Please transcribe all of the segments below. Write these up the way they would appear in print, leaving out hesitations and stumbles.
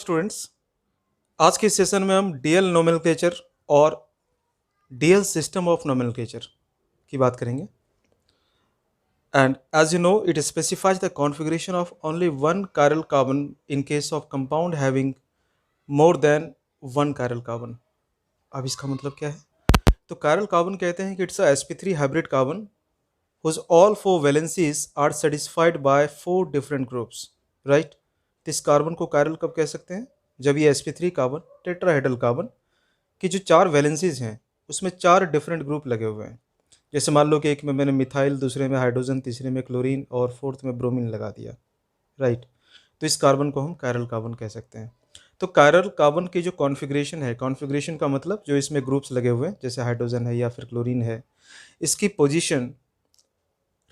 Students, आज के session में हम डीएल नोमेनक्लेचर और डीएल सिस्टम ऑफ नोमेनक्लेचर की बात करेंगे। And as you know, it specifies the configuration of only one chiral carbon in case of compound having more than one chiral carbon. अब इसका मतलब क्या है? तो chiral कार्बन कहते हैं कि it's a sp3 hybrid carbon whose all four valencies are satisfied by four different groups, right? तो इस कार्बन को chiral कब कह सकते हैं? जब ये sp3 कार्बन टेट्राहेड्रल कार्बन की जो चार वैलेंसीज हैं उसमें चार डिफरेंट ग्रुप लगे हुए हैं। जैसे मान लो कि एक में मैंने मिथाइल, दूसरे में हाइड्रोजन, तीसरे में क्लोरीन और फोर्थ में ब्रोमीन लगा दिया, राइट? तो इस कार्बन को हम कायरल कार्बन कह सकते हैं। तो कायरल कार्बन की जो कॉन्फ़िगरेशन है, कॉन्फ़िगरेशन का मतलब जो इसमें ग्रुप्स लगे हुए हैं जैसे हाइड्रोजन है या फिर क्लोरीन है, इसकी पोजीशन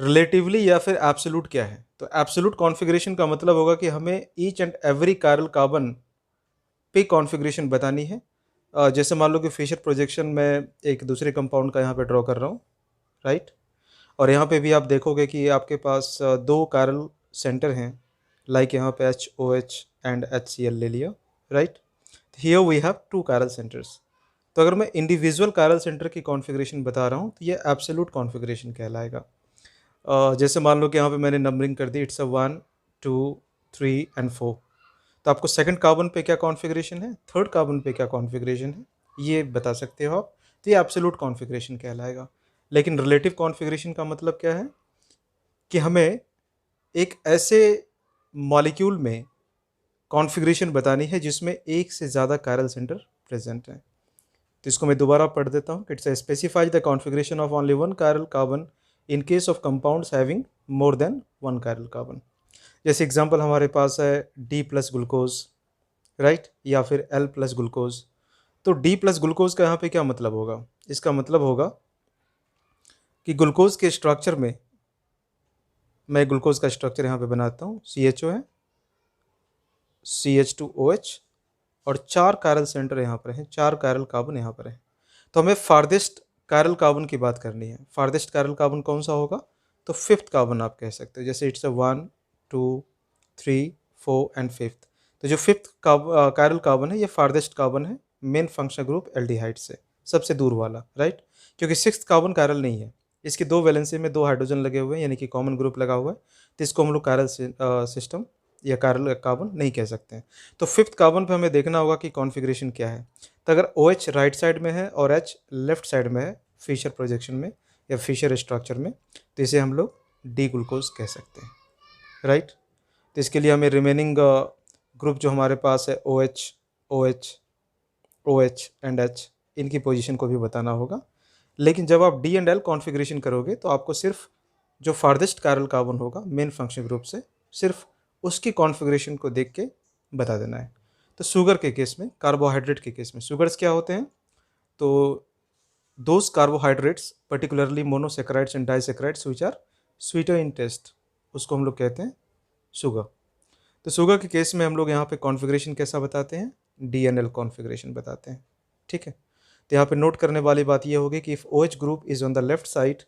रिलेटिवली या फिर एब्सोल्यूट क्या है? तो एब्सोल्यूट कॉन्फ़िगरेशन का मतलब होगा कि हमें each and every chiral carbon पे कॉन्फ़िगरेशन बतानी है। जैसे मान लो कि फिशर प्रोजेक्शन में एक दूसरे कंपाउंड का यहाँ पे ड्रॉ कर रहा हूँ, राइट? और यहाँ पे भी आप देखोगे कि आपके पास दो कायरल सेंटर हैं, लाइक यहाँ पे HOH एंड HCl ले लिया, right? Here we have two chiral centres. तो अगर मैं इंडिविजुअल कायरल सेंटर की कॉन्फ़िगरेशन बता रहा हूँ तो ये एब्सोल्यूट कॉन्फ़िगरेशन कहलाएगा। जैसे मान लो कि यहाँ पे मैंने नंबरिंग कर दी, इट्स अ 1 2 3 एंड 4। तो आपको सेकंड कार्बन पे क्या कॉन्फ़िगरेशन है, थर्ड कार्बन पे क्या कॉन्फ़िगरेशन है, ये बता सकते हो आप। तो ये एब्सोल्यूट कॉन्फ़िगरेशन कहलाएगा। लेकिन रिलेटिव कॉन्फ़िगरेशन का मतलब क्या है कि हमें एक ऐसे मॉलिक्यूल में कॉन्फ़िगरेशन बतानी है जिसमें एक से ज़्यादा कायरल सेंटर प्रेजेंट है। तो इसको मैं दोबारा पढ़ देता हूँ। It's specifies the configuration of only one chiral carbon in case of compounds having more than one chiral carbon. जैसे एग्जांपल हमारे पास है D प्लस ग्लूकोज, राइट? या फिर L प्लस ग्लूकोज। तो D प्लस ग्लूकोज का यहाँ पे क्या मतलब होगा? इसका मतलब होगा कि ग्लूकोज के स्ट्रक्चर में, मैं ग्लूकोज का स्ट्रक्चर यहाँ पे बनाता हूँ। CHO है, CH2OH और चार कायरल सेंटर यहाँ पर हैं, चार कायरल कार्बन यहाँ पर हैं। तो हमें फार्देस्ट कायरल कार्बन की बात करनी है। फार्देस्ट कायरल कार्बन कौन सा होगा? तो फिफ्थ कार्बन आप कह सकते हो। जैसे इट्स अ 1 2 3 4 एंड फिफ्थ। तो जो फिफ्थ कायरल कार्बन है ये फार्देस्ट कार्बन है मेन फंक्शनल ग्रुप एल्डिहाइड से, सबसे दूर वाला, राइट? क्योंकि सिक्स्थ कार्बन कायरल नहीं है, इसकी दो वैलेंसी में दो हाइड्रोजन लगे हुए हैं, यानी कि कॉमन ग्रुप लगा हुआ है। तो इसको हम लोग कायरल सिस्टम या कायरल कार्बन नहीं कह सकते हैं। तो फिफ्थ कार्बन पे हमें देखना होगा कि कॉन्फ़िगरेशन क्या है। तो अगर OH राइट साइड में है और H लेफ्ट साइड में है, फिशर प्रोजेक्शन में या फिशर स्ट्रक्चर में, तो इसे हम लोग डी ग्लूकोज कह सकते हैं, राइट? तो इसके लिए हमें रिमेनिंग ग्रुप जो हमारे पास है OH OH OH and H, इनकी पोजीशन को भी बताना होगा। लेकिन जब आप डी एंड एल कॉन्फ़िगरेशन करोगे तो आपको सिर्फ जो फार्देस्ट कायरल कार्बन होगा मेन फंक्शनल ग्रुप से, सिर्फ उसकी कॉन्फ़िगरेशन को देख के बता देना है। तो शुगर के केस में, कार्बोहाइड्रेट के केस में शुगर्स क्या होते हैं? तो those carbohydrates particularly monosaccharides and disaccharides which are sweeter in taste, उसको हम लोग कहते हैं शुगर। तो शुगर के केस में हम लोग यहाँ पे कॉन्फ़िगरेशन कैसा बताते हैं? DNL कॉन्फ़िगरेशन बताते हैं, ठीक है? तो यहाँ पे नोट करने वाली बात ये होगी कि if OH group is on the left side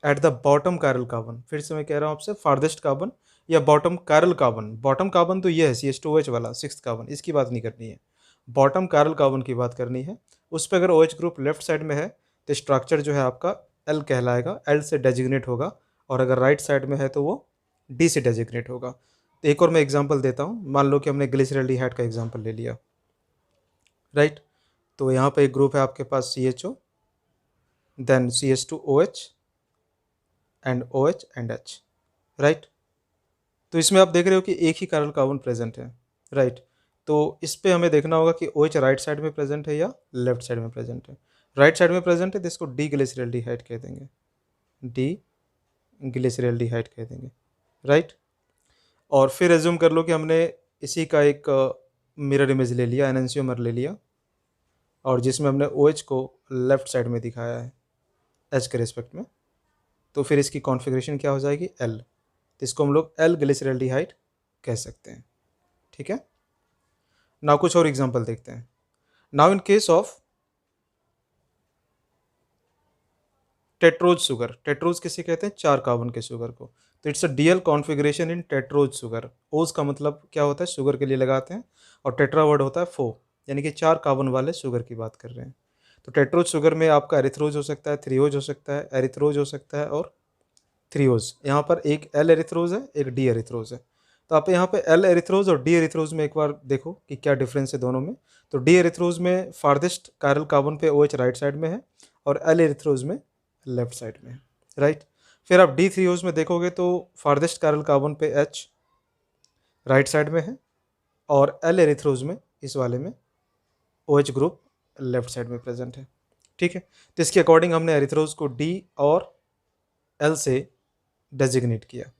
at the bottom chiral carbon, फिर से मैं कह रहा हूँ आपसे, फार्देस्ट कार्बन या bottom chiral carbon. Bottom carbon तो ये है CH2OH वाला सिक्स्थ कार्बन, इसकी बात नहीं करनी है, बॉटम कायरल कार्बन की बात करनी है। उस पर अगर OH ग्रुप लेफ्ट साइड में है तो स्ट्रक्चर जो है आपका L कहलाएगा, L से डेजिग्नेट होगा। और अगर राइट साइड में है तो वो D से डेजिग्नेट होगा। तो एक और मैं एग्जांपल देता हूँ। मान लो कि हमने ग्लिसरॉल्डिहाइड का एग्जांपल ले लिया, राइट? तो यहाँ पे एक ग्रुप है आपके पास CHO, then CH2OH and OH and H, right? तो इसमें आप देख रहे हो कि एक ही कायरल कार्बन प्रेजेंट है, राइट? तो इस पे हमें देखना होगा कि OH राइट साइड में प्रेजेंट है या लेफ्ट साइड में प्रेजेंट है। राइट साइड में प्रेजेंट है तो इसको डी ग्लिसरॉल्डिहाइड कह देंगे, डी ग्लिसरॉल्डिहाइड कह देंगे, राइट? और फिर एज्यूम कर लो कि हमने इसी का एक मिरर इमेज ले लिया, एनएंशियोमर ले लिया, और जिसमें हमने OH को लेफ्ट साइड में दिखाया है H के रिस्पेक्ट में। तो फिर इसकी कॉन्फ़िगरेशन क्या हो जाएगी? L। तो इसको हम लोग L ग्लिसरॉल्डिहाइड कह सकते हैं, ठीक है? नाउ कुछ और एग्जांपल देखते हैं। Now in case of tetrose sugar, tetrose किसे कहते हैं? 4 कार्बन के शुगर को। तो it's a DL configuration in tetrose sugar. ओज का मतलब क्या होता है? शुगर के लिए लगाते हैं, और टेट्रा वर्ड होता है 4, यानी कि 4 कार्बन वाले शुगर की बात कर रहे हैं। तो टेट्रोज शुगर में आपका एरिथ्रोज हो सकता है, थ्रियोज हो सकता है, एरिथ्रोज हो सकता है और थ्रियोज। यहाँ पर एक एल एरिथ्रोज है, एक डी एरिथ्रोज है। तो आप यहाँ पे एल एरिथ्रोज और डी एरिथ्रोज में एक बार देखो कि क्या डिफरेंस है दोनों में। तो डी एरिथ्रोज में फार्देस्ट कायरल कार्बन पे OH राइट साइड में है, और एल एरिथ्रोज में लेफ्ट साइड में है, राइट। फिर आप डी थ्रियोज में देखोगे तो फार्देस्ट कायरल कार्बन पे H राइट साइड में है, और एल एरिथ्रोज में, इस वाले में, OH ग्रुप लेफ्ट साइड में प्रेजेंट है, ठीक है। तो इसके अकॉर्डिंग हमने एरिथ्रोज को डी और एल से डेजिग्नेट किया।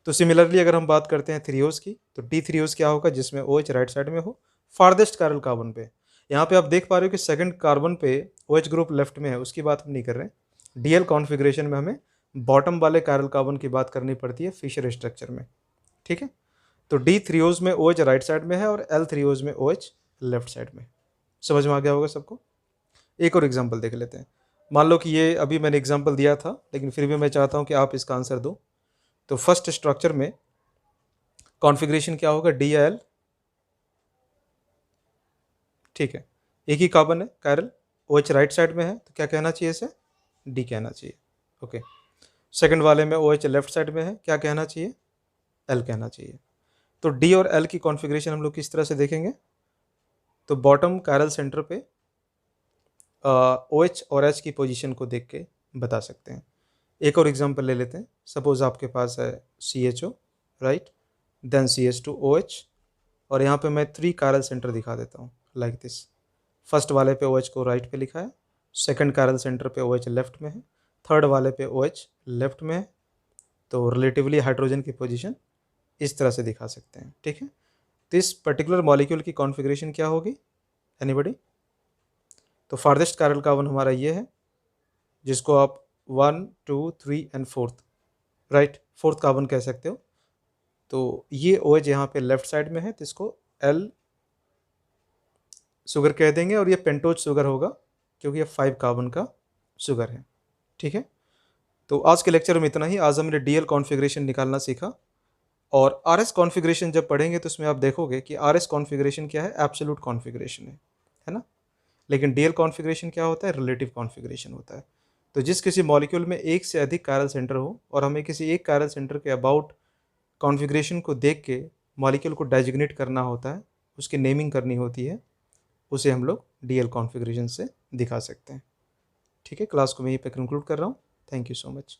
तो सिमिलरली अगर हम बात करते हैं थ्रियोज की, तो डी थ्रियोज क्या होगा? जिसमें OH राइट साइड में हो, फार्देस्ट कायरल कार्बन पे। यहाँ पे आप देख पा रहे हो कि सेकंड कार्बन पे OH ग्रुप लेफ्ट में है, उसकी बात हम नहीं कर रहे हैं। डीएल कॉन्फ़िगरेशन में हमें बॉटम वाले कायरल कार्बन की बात करनी पड़ती है फिशर स्ट्रक्चर में, ठीक है। तो डी थ्रियोज में OH राइट साइड में है, और एल थ्रियोज में OH लेफ्ट साइड में। समझ में आ गया होगा सबको? एक और एग्जाम्पल देख लेते हैं। मान लो कि ये अभी मैंने एग्जाम्पल दिया था, लेकिन फिर भी मैं चाहता हूँ कि आप इसका आंसर दो। तो फर्स्ट स्ट्रक्चर में कॉन्फ़िगरेशन क्या होगा? डी एल, ठीक है। एक ही कार्बन है कायरल, OH राइट साइड में है, तो क्या कहना चाहिए इसे? डी कहना चाहिए, ओके। सेकंड वाले में OH लेफ्ट साइड में है, क्या कहना चाहिए? एल कहना चाहिए। तो डी और एल की कॉन्फ़िगरेशन हम लोग किस तरह से देखेंगे? तो बॉटम कायरल सेंटर पे OH और H की पोजीशन को देख के बता सकते हैं। एक और एग्जांपल ले लेते हैं। सपोज आपके पास है CHO, राइट, देन CH2OH, और यहाँ पे मैं 3 कायरल सेंटर दिखा देता हूँ लाइक दिस। फर्स्ट वाले पे OH को राइट पे लिखा है, सेकंड कायरल सेंटर पे OH लेफ्ट में है, थर्ड वाले पे OH लेफ्ट में है। तो रिलेटिवली हाइड्रोजन की पोजीशन इस तरह से दिखा सकते हैं, ठीक है। तो इस पर्टिकुलर मॉलिक्यूल की कॉन्फ़िगरेशन क्या होगी? एनीबॉडी? तो फार्देस्ट कायरल कार्बन हमारा ये है, जिसको आप 1, 2, 3 and fourth, right, fourth carbon कह सकते हो। तो ये OH यहाँ पे लेफ्ट साइड में है, तो इसको एल शुगर कह देंगे, और ये पेंटोज शुगर होगा क्योंकि ये 5 कार्बन का शुगर है, ठीक है। तो आज के लेक्चर में इतना ही। आज हमने डीएल कॉन्फ़िगरेशन निकालना सीखा, और आरएस कॉन्फ़िगरेशन जब पढ़ेंगे तो उसमें आप देखोगे कि आरएस कॉन्फ़िगरेशन क्या है? एब्सोल्यूट कॉन्फ़िगरेशन है ना। लेकिन डीएल कॉन्फ़िगरेशन क्या होता है? रिलेटिव कॉन्फ़िगरेशन होता है। तो जिस किसी मॉलिक्यूल में एक से अधिक कायरल सेंटर हो, और हमें किसी एक कायरल सेंटर के अबाउट कॉन्फ़िगरेशन को देख के मॉलिक्यूल को डेजिग्नेट करना होता है, उसकी नेमिंग करनी होती है, उसे हम लोग डीएल कॉन्फ़िगरेशन से दिखा सकते हैं, ठीक है। क्लास को मैं यहीं पे कंक्लूड कर रहा हूँ। Thank you so much.